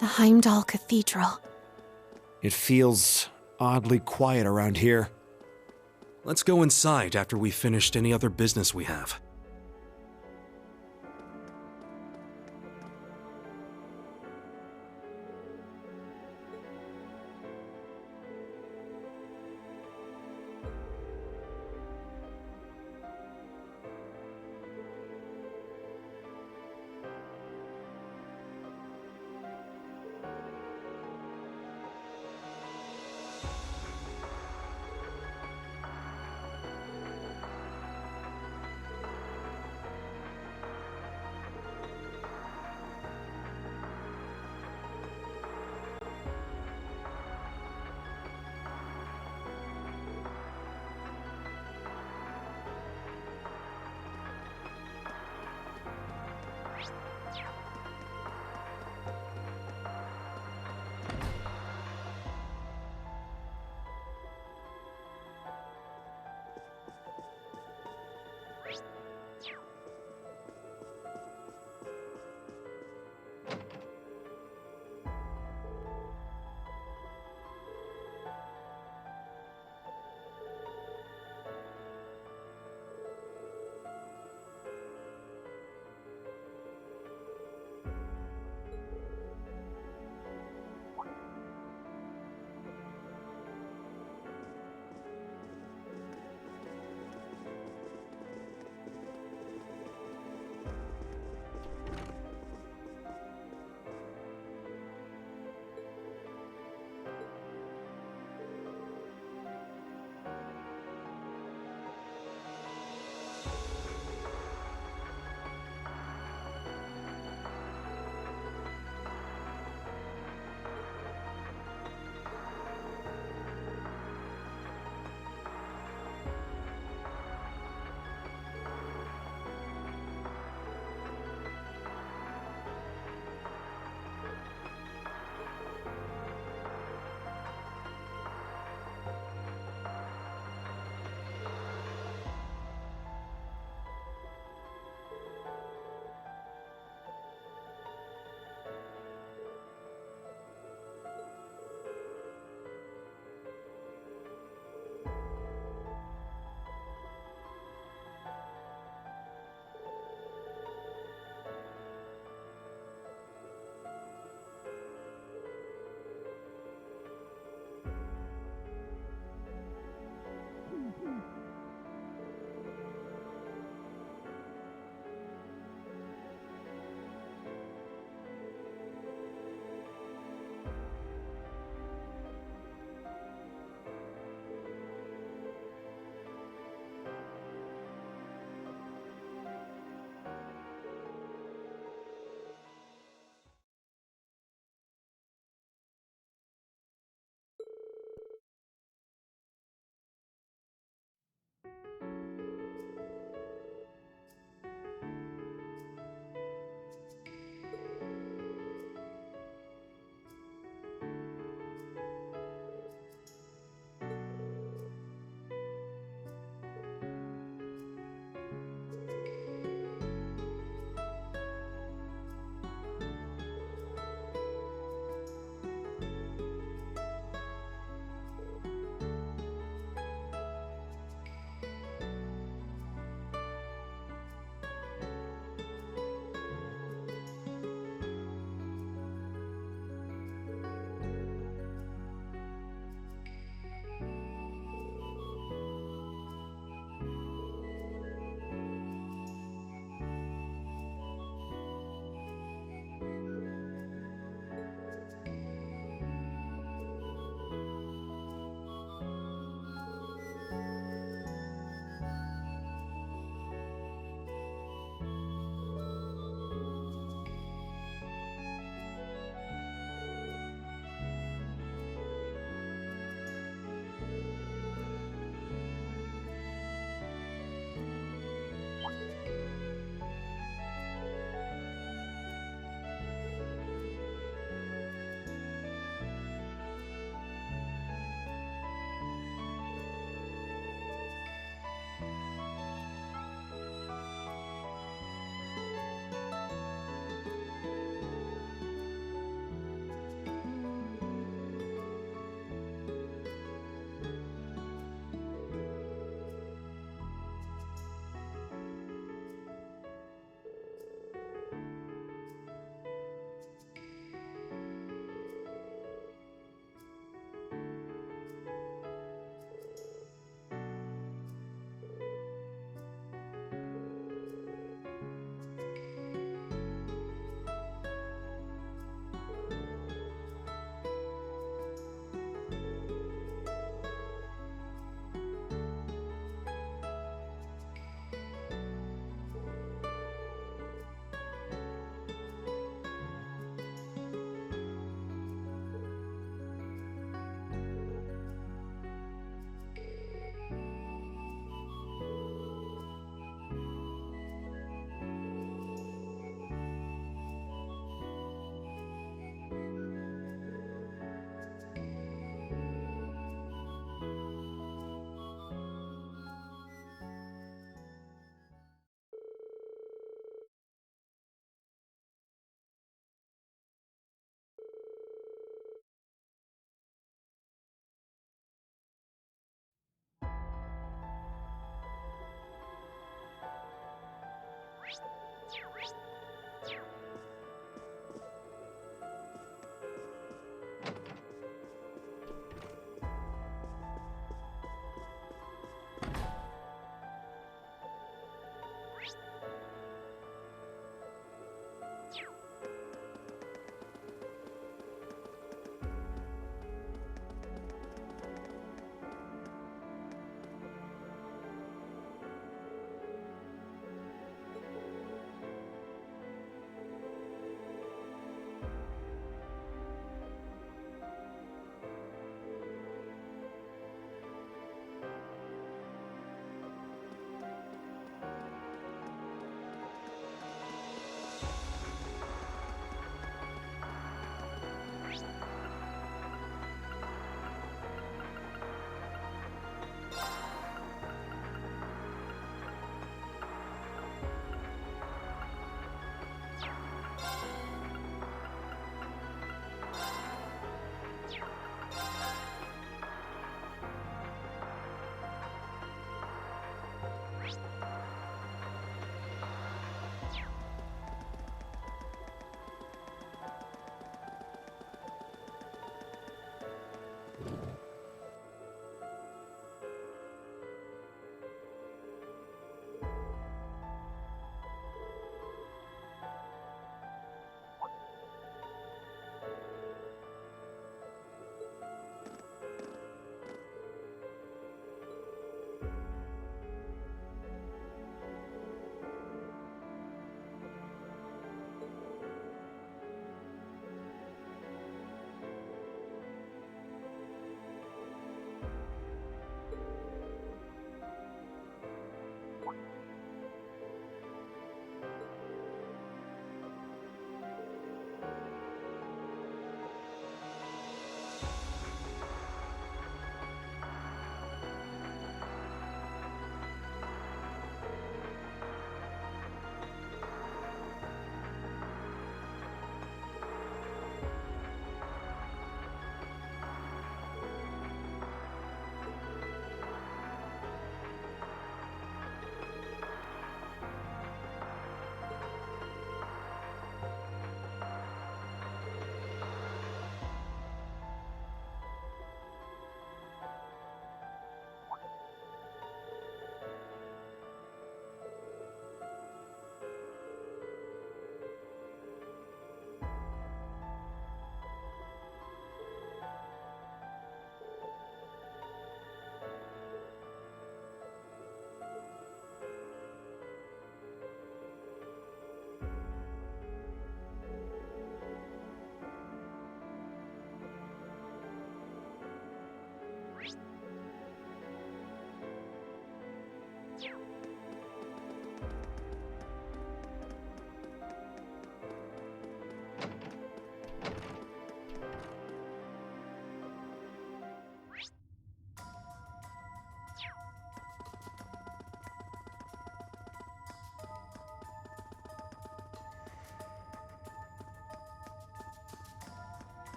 The Heimdall Cathedral.
It feels oddly quiet around here.
Let's go inside after we've finished any other business we have.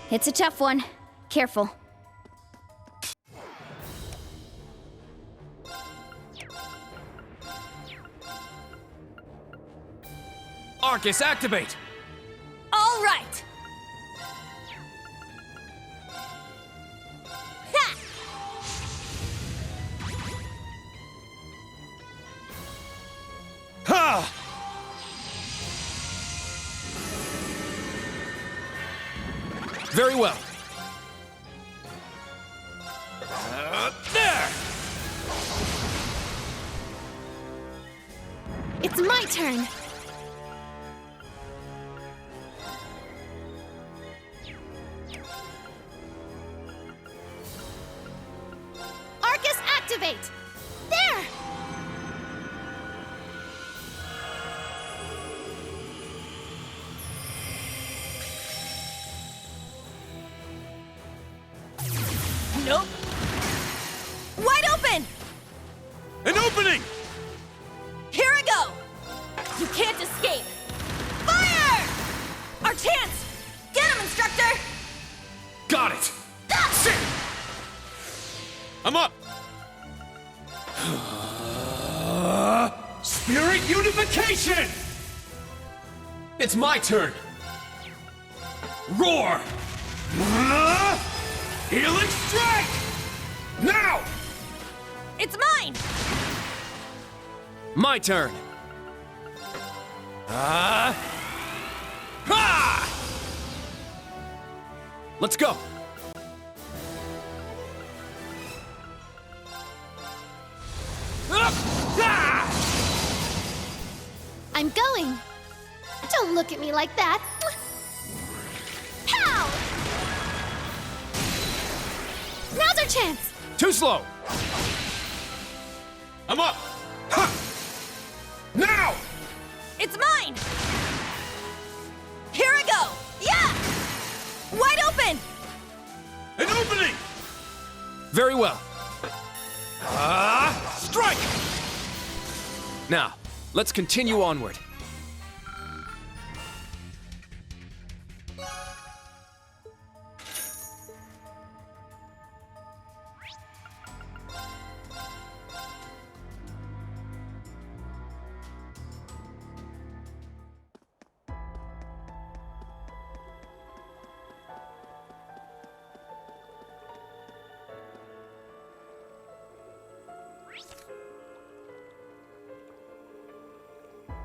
It's a tough one. Careful.
Arcus, activate!
All right! Ha!
Ha! Very well. There!
It's my turn. Arcus, activate! There!
Nope. Wide open!
An opening!
Here I go! You can't escape! Fire! Our chance! Get him, instructor!
Got it!
Ah!
Sit! I'm up! Spirit unification! It's my turn! Roar! Healing strike! Now!
It's mine!
My turn! Ha! Let's go!
I'm going. Don't look at me like that. Pow! Now's our chance.
Too slow! I'm up! Ha! Now!
It's mine! Here I go! Yeah! Wide open!
An opening! Very well. Strike! Now, let's continue onward.